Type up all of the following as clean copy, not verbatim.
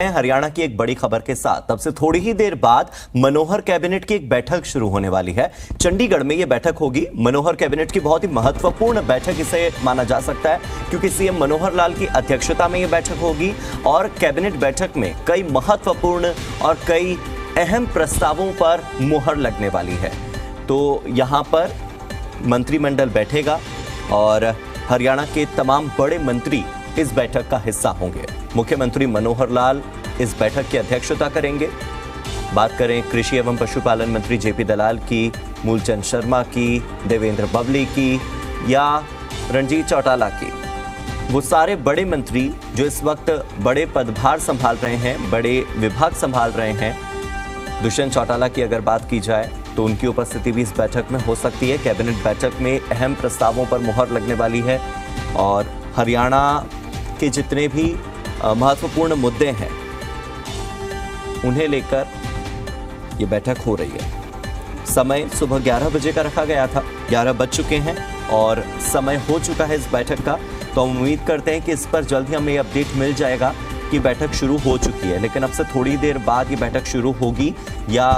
हरियाणा की एक बड़ी खबर के साथ तब से थोड़ी ही देर बाद मनोहर कैबिनेट की एक बैठक शुरू होने वाली है। चंडीगढ़ में यह बैठक होगी। मनोहर कैबिनेट की बहुत ही महत्वपूर्ण बैठक इसे माना जा सकता है, क्योंकि सीएम मनोहर लाल की अध्यक्षता में यह बैठक होगी और कैबिनेट बैठक में कई महत्वपूर्ण और कई अहम प्रस्तावों पर मुहर लगने वाली है। तो यहां पर मंत्रिमंडल बैठेगा और हरियाणा के तमाम बड़े मंत्री इस बैठक का हिस्सा होंगे। मुख्यमंत्री मनोहर लाल इस बैठक की अध्यक्षता करेंगे। बात करें कृषि एवं पशुपालन मंत्री जेपी दलाल की, मूलचंद शर्मा की, देवेंद्र बबली की या रणजीत चौटाला की, वो सारे बड़े मंत्री जो इस वक्त बड़े पदभार संभाल रहे हैं, बड़े विभाग संभाल रहे हैं। दुष्यंत चौटाला की अगर बात की जाए तो उनकी उपस्थिति भी इस बैठक में हो सकती है। कैबिनेट बैठक में अहम प्रस्तावों पर मुहर लगने वाली है और हरियाणा के जितने भी महत्वपूर्ण मुद्दे हैं उन्हें लेकर ये बैठक हो रही है। समय सुबह 11 बजे का रखा गया था, 11 बज चुके हैं और समय हो चुका है इस बैठक का। तो हम उम्मीद करते हैं कि इस पर जल्द ही हमें ये अपडेट मिल जाएगा कि बैठक शुरू हो चुकी है। लेकिन अब से थोड़ी देर बाद ये बैठक शुरू होगी या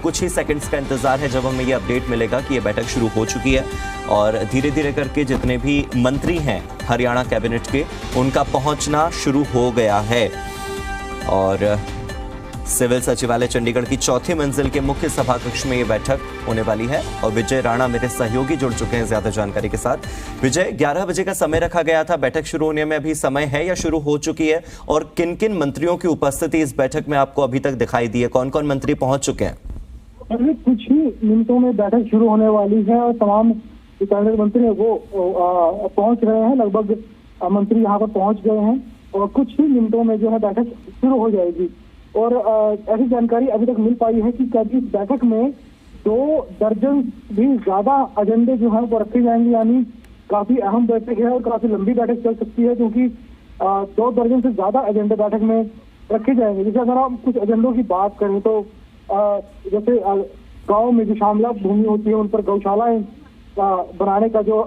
कुछ ही सेकंड्स का इंतजार है जब हमें ये अपडेट मिलेगा कि ये बैठक शुरू हो चुकी है। और धीरे धीरे करके जितने भी मंत्री हैं हरियाणा कैबिनेट के, उनका पहुंचना शुरू हो गया है। और सिविल सचिवालय चंडीगढ़ की चौथी मंजिल के मुख्य सभा कक्ष में ये बैठक होने वाली है और विजय राणा मेरे सहयोगी जुड़ चुके हैं ज्यादा जानकारी के साथ। विजय, 11 बजे का समय रखा गया था, बैठक शुरू होने में अभी समय है या शुरू हो चुकी है? और किन किन मंत्रियों की उपस्थिति इस बैठक में आपको अभी तक दिखाई दी है? कौन कौन मंत्री पहुंच चुके हैं? अभी कुछ ही मिनटों में बैठक शुरू होने वाली है और तमाम कैबिनेट मंत्री है वो पहुंच रहे हैं। लगभग मंत्री यहाँ पर पहुंच गए हैं और कुछ ही मिनटों में जो है बैठक शुरू हो जाएगी। और ऐसी जानकारी अभी तक मिल पाई है कि इस बैठक में 2 दर्जन भी ज्यादा एजेंडे जो है वो रखे जाएंगे, यानी काफी अहम बैठक है और काफी लंबी बैठक चल सकती है, क्योंकि 2 दर्जन से ज्यादा एजेंडे बैठक में रखे जाएंगे। जैसे अगर हम कुछ एजेंडों की बात करें तो जैसे गाँव में जो शामला भूमि होती है उन पर गौशालाएं बनाने का जो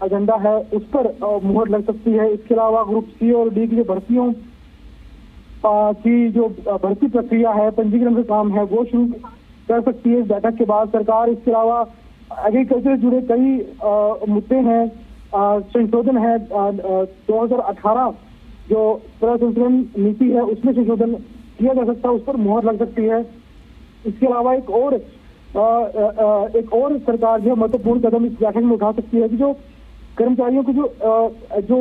एजेंडा है उस पर मुहर लग सकती है। इसके अलावा ग्रुप सी और डी की जो भर्तियों की जो भर्ती प्रक्रिया है, पंजीकरण का काम है, वो शुरू कर सकती है इस बैठक के बाद सरकार। इसके अलावा एग्रीकल्चर से जुड़े कई मुद्दे हैं, संशोधन है 2018 जो प्रसंस्करण नीति है उसमें संशोधन किया जा सकता है, उस पर मुहर लग सकती है। इसके अलावा एक और सरकार जो महत्वपूर्ण कदम इस बैठक में उठा सकती है कि जो कर्मचारियों को जो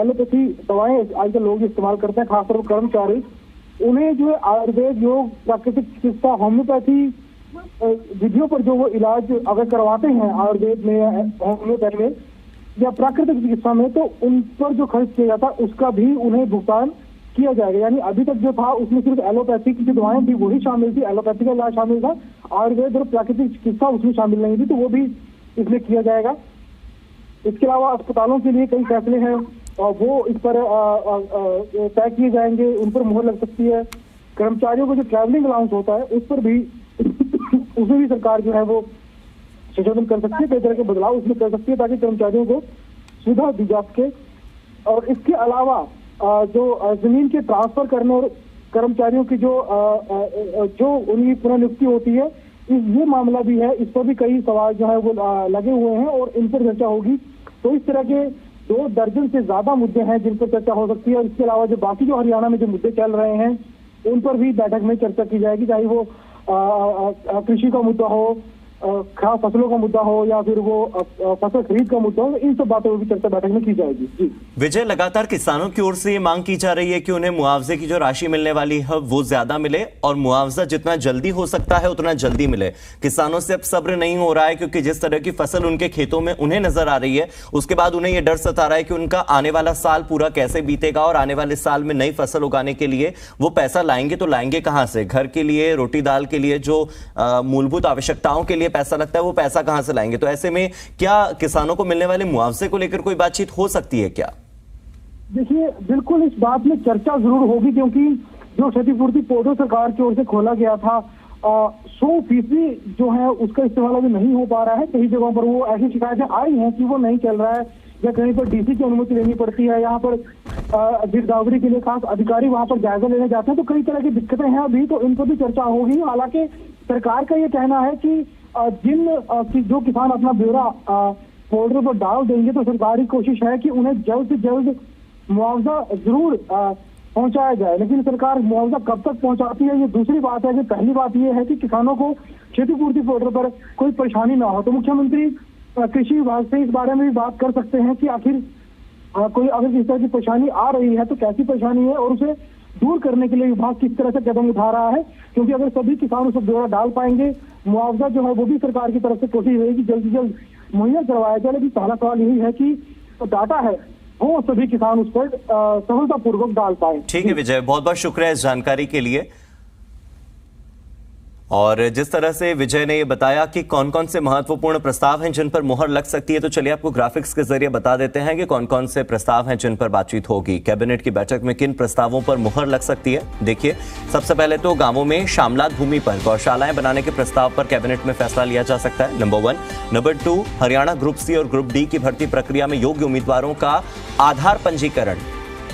एलोपैथी दवाएं आजकल लोग इस्तेमाल करते हैं, खासतौर पर कर्मचारी, उन्हें जो आयुर्वेद, योग, प्राकृतिक चिकित्सा, होम्योपैथी विधियों पर जो वो इलाज अगर करवाते हैं आयुर्वेद में या होम्योपैथी में या प्राकृतिक चिकित्सा में, तो उन पर जो खर्च किया जाता है उसका भी उन्हें भुगतान किया जाएगा। यानी अभी तक जो था उसमें सिर्फ एलोपैथी की जो दवाएं थी वही शामिल थी, एलोपैथी का इलाज शामिल था, आयुर्वेद और प्राकृतिक चिकित्सा उसमें शामिल नहीं थी, तो वो भी इसमें किया जाएगा। इसके अलावा अस्पतालों के लिए कई फैसले हैं और वो इस पर तय किए जाएंगे, उन पर मुहर लग सकती है। कर्मचारियों को जो ट्रैवलिंग अलाउंस होता है उस पर भी उसमें भी सरकार जो है वो संशोधन कर सकती है, कई तरह के बदलाव उसमें कर सकती है ताकि कर्मचारियों को सुविधा दी जा सके। और इसके अलावा जो जमीन के ट्रांसफर करने और कर्मचारियों की जो उनकी पुनर्नियुक्ति होती है, ये मामला भी है, इस पर भी कई सवाल जो है वो लगे हुए हैं और इन पर चर्चा होगी। तो इस तरह के 2 दर्जन से ज्यादा मुद्दे हैं जिन पर चर्चा हो सकती है। और इसके अलावा जो बाकी जो हरियाणा में जो मुद्दे चल रहे हैं उन पर भी बैठक में चर्चा की जाएगी, चाहे वो कृषि का मुद्दा हो, खास फसलों का मुद्दा हो या फिर वो फसल खरीद का मुद्दा हो, इन सब बातों पर भी चर्चा बैठक में की जाएगी। जी विजय, लगातार किसानों की ओर से ये मांग की जा रही है कि उन्हें मुआवजे की जो राशि मिलने वाली है वो ज्यादा मिले और मुआवजा जितना जल्दी हो सकता है उतना जल्दी मिले। किसानों से अब सब्र नहीं हो रहा है, क्योंकि जिस तरह की फसल उनके खेतों में उन्हें नजर आ रही है उसके बाद उन्हें यह डर सता रहा है कि उनका आने वाला साल पूरा कैसे बीतेगा और आने वाले साल में नई फसल उगाने के लिए वो पैसा लाएंगे तो लाएंगे कहां से? घर के लिए, रोटी दाल के लिए, जो मूलभूत आवश्यकताओं के लिए पैसा लगता है वो पैसा कहां से लाएंगे? तो ऐसे में क्या किसानों को मिलने वाले मुआवजे को लेकर कोई बातचीत हो सकती है क्या? देखिए, बिल्कुल इस बात में चर्चा जरूर होगी, क्योंकि जो क्षतिपूर्ति पोर्टल सरकार की ओर से खोला गया था 100% जो है उसका इस्तेमाल अभी नहीं हो पा रहा है। कई जगहों पर वो ऐसी शिकायतें आई हैं कि वो नहीं चल रहा है या कहीं पर डीसी की अनुमति लेनी पड़ती है, यहाँ पर गिरदावरी के लिए खास अधिकारी वहां पर जायजा लेने जाते हैं। तो कई तरह की दिक्कतें हैं अभी, तो इन पर भी चर्चा होगी। हालांकि सरकार का ये कहना है कि जो किसान अपना ब्यौरा पोर्टल पर डाल देंगे तो सरकारी कोशिश है कि उन्हें जल्द से जल्द मुआवजा जरूर पहुंचाया जाए। लेकिन सरकार मुआवजा कब तक पहुंचाती है, ये दूसरी बात है। कि पहली बात ये है कि किसानों को क्षतिपूर्ति पोर्टल पर कोई परेशानी ना हो। तो मुख्यमंत्री कृषि विभाग से इस बारे में भी बात कर सकते हैं कि आखिर कोई अगर इस तरह की परेशानी आ रही है तो कैसी परेशानी है और उसे दूर करने के लिए विभाग किस तरह से कदम उठा रहा है। क्योंकि अगर सभी किसान उस ब्यौरा डाल पाएंगे, मुआवजा जो है वो भी सरकार की तरफ से कोशिश रहेगी जल्द से जल्द मुहैया करवाया जाए। लेकिन पहला सवाल यही है कि तो डाटा है वो सभी किसान उस पर सफलतापूर्वक डाल पाए। ठीक है विजय, बहुत बहुत शुक्रिया इस जानकारी के लिए। और जिस तरह से विजय ने ये बताया कि कौन कौन से महत्वपूर्ण प्रस्ताव हैं जिन पर मुहर लग सकती है, तो चलिए आपको ग्राफिक्स के जरिए बता देते हैं कि कौन कौन से प्रस्ताव हैं जिन पर बातचीत होगी। कैबिनेट की बैठक में किन प्रस्तावों पर मुहर लग सकती है, देखिए। सबसे पहले तो गांवों में शामलात भूमि पर गौशालाएं बनाने के प्रस्ताव पर कैबिनेट में फैसला लिया जा सकता है, number 1। Number 2, Haryana group C और ग्रुप डी की भर्ती प्रक्रिया में योग्य उम्मीदवारों का आधार पंजीकरण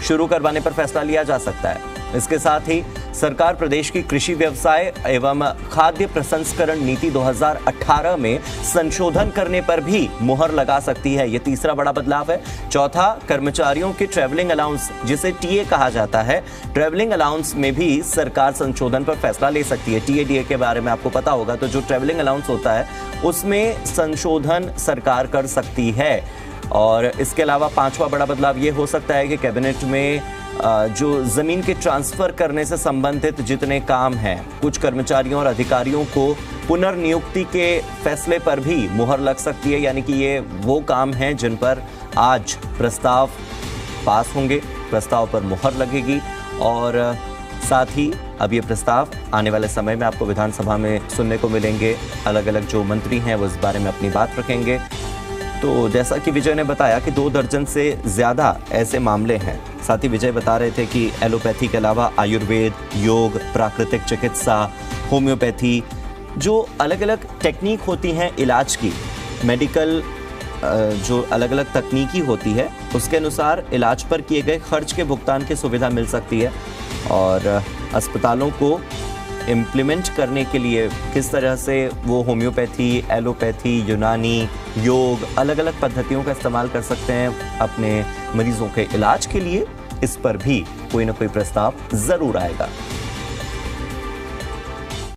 शुरू करवाने पर फैसला लिया जा सकता है। इसके साथ ही सरकार प्रदेश की कृषि व्यवसाय एवं खाद्य प्रसंस्करण नीति 2018 में संशोधन करने पर भी मुहर लगा सकती है, यह तीसरा बड़ा बदलाव है। चौथा, कर्मचारियों के ट्रैवलिंग अलाउंस जिसे टीए कहा जाता है, ट्रैवलिंग अलाउंस में भी सरकार संशोधन पर फैसला ले सकती है। टीए डीए के बारे में आपको पता होगा, तो जो ट्रैवलिंग अलाउंस होता है उसमें संशोधन सरकार कर सकती है। और इसके अलावा पांचवा बड़ा बदलाव ये हो सकता है कि कैबिनेट में जो जमीन के ट्रांसफर करने से संबंधित जितने काम हैं, कुछ कर्मचारियों और अधिकारियों को पुनर्नियुक्ति के फैसले पर भी मुहर लग सकती है। यानी कि ये वो काम हैं जिन पर आज प्रस्ताव पास होंगे, प्रस्ताव पर मुहर लगेगी। और साथ ही अब ये प्रस्ताव आने वाले समय में आपको विधानसभा में सुनने को मिलेंगे। अलग अलग जो मंत्री हैं वो इस बारे में अपनी बात रखेंगे। तो जैसा कि विजय ने बताया कि 2 दर्जन से ज़्यादा ऐसे मामले हैं। साथ ही विजय बता रहे थे कि एलोपैथी के अलावा आयुर्वेद, योग, प्राकृतिक चिकित्सा, होम्योपैथी, जो अलग अलग टेक्निक होती हैं इलाज की, मेडिकल जो अलग अलग तकनीकी होती है, उसके अनुसार इलाज पर किए गए खर्च के भुगतान की सुविधा मिल सकती है। और अस्पतालों को इम्प्लीमेंट करने के लिए किस तरह से वो होम्योपैथी, एलोपैथी, यूनानी, योग, अलग अलग पद्धतियों का इस्तेमाल कर सकते हैं अपने मरीजों के इलाज के लिए, इस पर भी कोई ना कोई प्रस्ताव जरूर आएगा।